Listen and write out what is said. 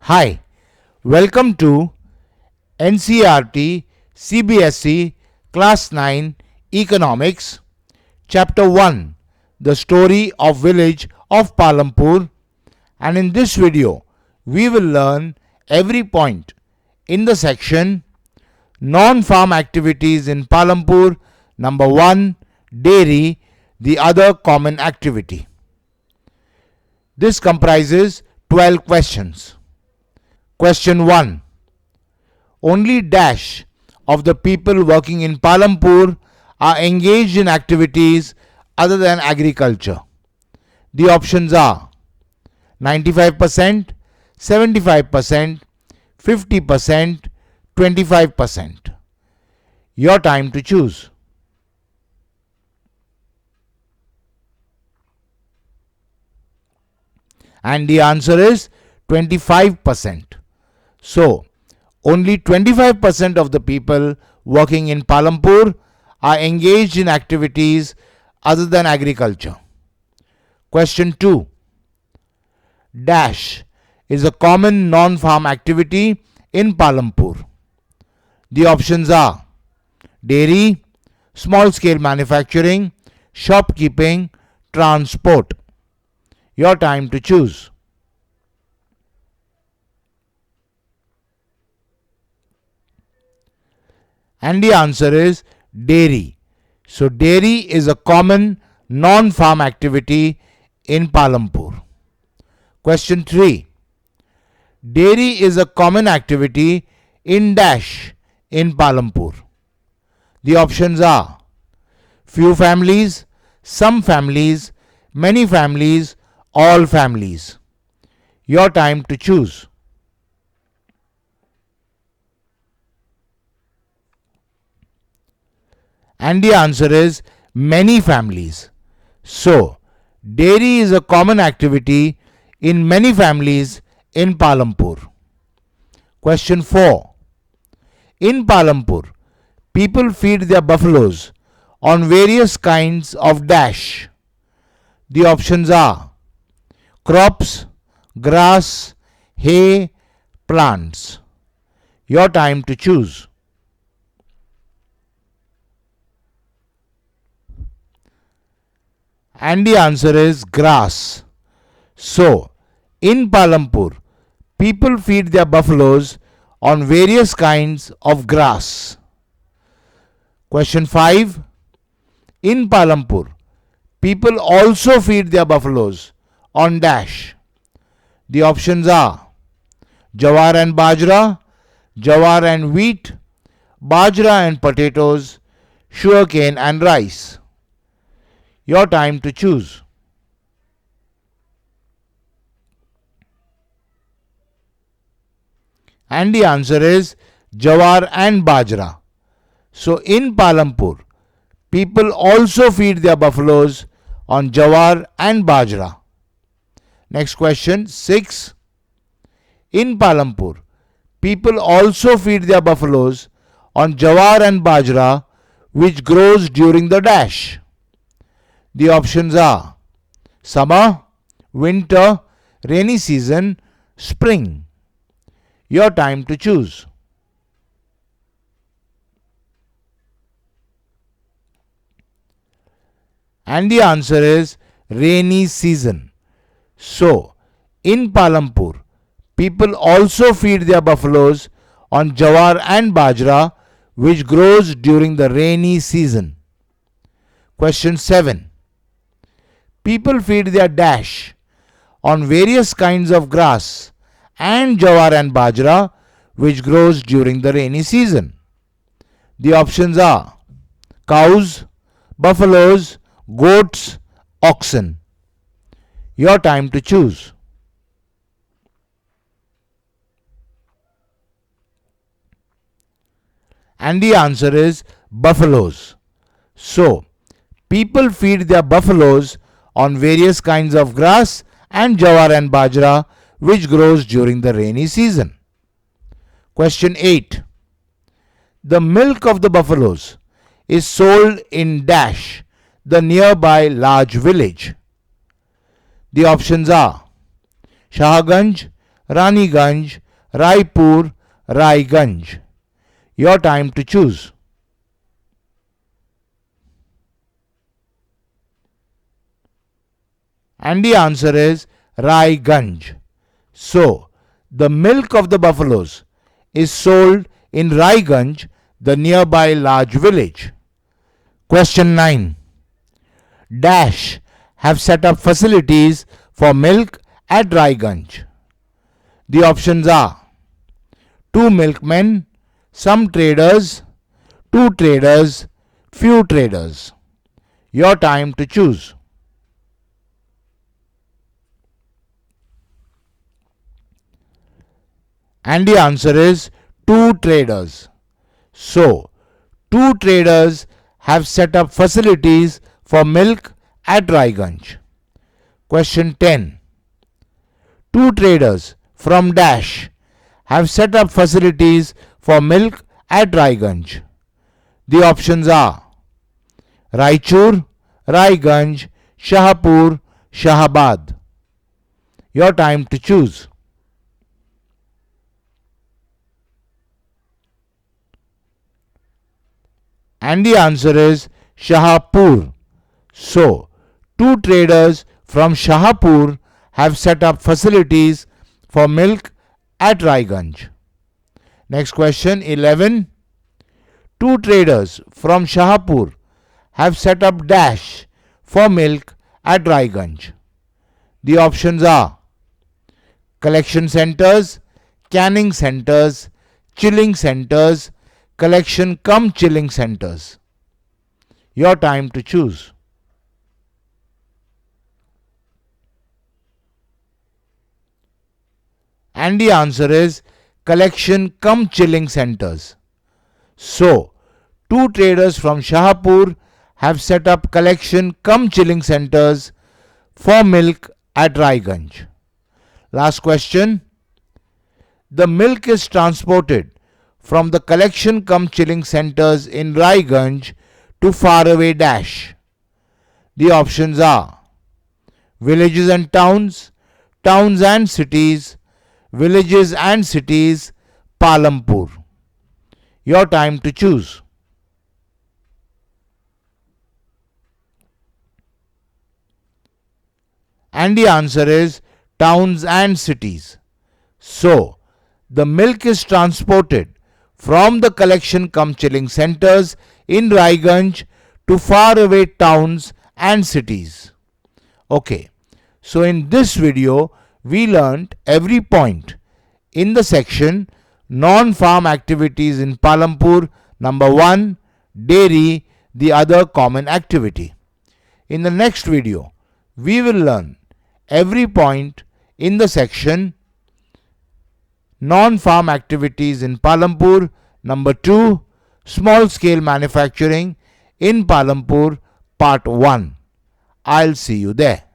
Hi, welcome to NCRT CBSE Class 9 Economics, Chapter 1, The Story of Village of Palampur, and in this video we will learn every point in the section Non-Farm Activities in Palampur, number 1, Dairy, the other common activity. This comprises 12 questions. Question 1. Only dash of the people working in Palampur are engaged in activities other than agriculture. The options are 95%, 75%, 50%, 25%. Your time to choose. And the answer is 25%. So, only 25% of the people working in Palampur are engaged in activities other than agriculture. Question 2. Dash is a common non-farm activity in Palampur. The options are dairy, small-scale manufacturing, shopkeeping, transport. Your time to choose. And the answer is dairy. So, dairy is a common non-farm activity in Palampur. Question 3. Dairy is a common activity in dash in Palampur. The options are few families, some families, many families, all families. Your time to choose. And the answer is many families. So, dairy is a common activity in many families in Palampur. Question 4. In Palampur, people feed their buffaloes on various kinds of dash. The options are crops, grass, hay, plants. Your time to choose. And the answer is grass. So, in Palampur, people feed their buffaloes on various kinds of grass. Question 5. In Palampur, people also feed their buffaloes on dash. The options are jawar and bajra, jawar and wheat, bajra and potatoes, sugarcane and rice. Your time to choose. And the answer is jawar and bajra. So, in Palampur, people also feed their buffaloes on jawar and bajra. Next question 6. In Palampur, people also feed their buffaloes on jawar and bajra, which grows during the dash. The options are summer, winter, rainy season, spring. Your time to choose. And the answer is rainy season. So, in Palampur, people also feed their buffaloes on jawar and bajra, which grows during the rainy season. Question 7. People feed their dash on various kinds of grass and jawar and bajra, which grows during the rainy season. The options are cows, buffaloes, goats, oxen. Your time to choose. And the answer is buffaloes. So, people feed their buffaloes on various kinds of grass and jawar and bajra, which grows during the rainy season. Question 8. The milk of the buffaloes is sold in dash, the nearby large village. The options are Shahganj, Raniganj, Raipur, Raiganj. Your time to choose. And the answer is Raiganj. So, the milk of the buffaloes is sold in Raiganj, the nearby large village. Question 9. Dash have set up facilities for milk at Raiganj. The options are 2 milkmen, some traders, 2 traders, few traders. Your time to choose. And the answer is 2 traders. So, 2 traders have set up facilities for milk at Raiganj. Question 10. 2 traders from Dash have set up facilities for milk at Raiganj. The options are Raichur, Raiganj, Shahpur, Shahabad. Your time to choose. And the answer is Shahpur. So, 2 traders from Shahpur have set up facilities for milk at Raiganj. Next question 11. 2 traders from Shahpur have set up Dash for milk at Raiganj. The options are collection centers, canning centers, chilling centers, collection cum chilling centers. Your time to choose. And the answer is collection cum chilling centers. So, 2 traders from Shahpur have set up collection cum chilling centers for milk at Raiganj. Last question. The milk is transported from the collection cum chilling centers in Raiganj to faraway Dash. The options are villages and towns, towns and cities, villages and cities, Palampur. Your time to choose. And the answer is towns and cities. So, the milk is transported from the collection cum chilling centers in Raiganj to faraway towns and cities. Okay, so in this video we learnt every point in the section non-farm activities in Palampur. Number 1, dairy, the other common activity. In the next video we will learn every point in the section non-farm activities in Palampur. Number 2, small scale manufacturing in Palampur, part 1. I'll see you there.